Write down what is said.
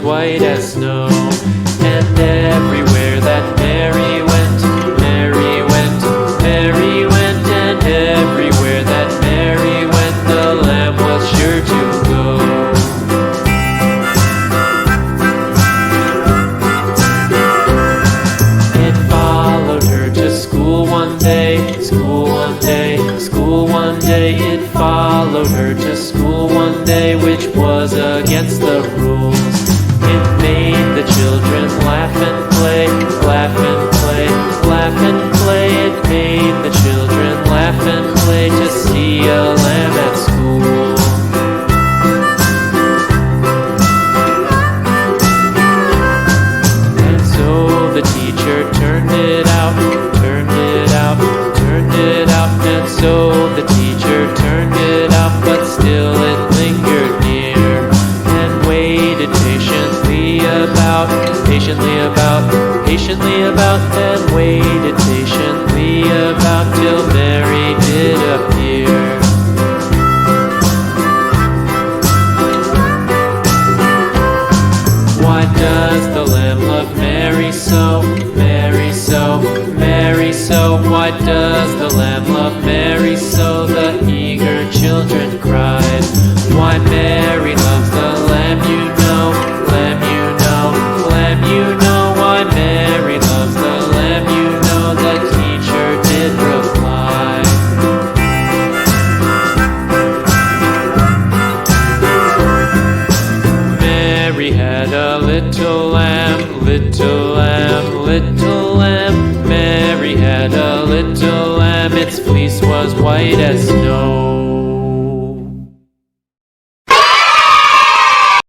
white as snow. And everywhere that Mary went, Mary went, Mary went, and everywhere that Mary went, the lamb was sure to go. It followed her to school one day, school one day, school one day. It followed her to school one day, which was against the rules. It made the children laugh and play, laugh and play, laugh and play. It made the children laugh and play to see a lamb at school. And so the teacher turned it out, turned it out, turned it out. And so the teacher turned it out, but still it lingered near and waited patiently about, patiently about, patiently about, and waited patiently about till Mary did appear. Why does the lamb love Mary so, Mary so, Mary so? Why does the lamb love Mary so? The eager children cried. Why Mary loves the lamb, you know, lamb, you know, lamb, you know. Why Mary loves the lamb, you know, the teacher did reply. Mary had a little lamb, little lamb, little lamb. Mary had a little lamb, its fleece was white as snow.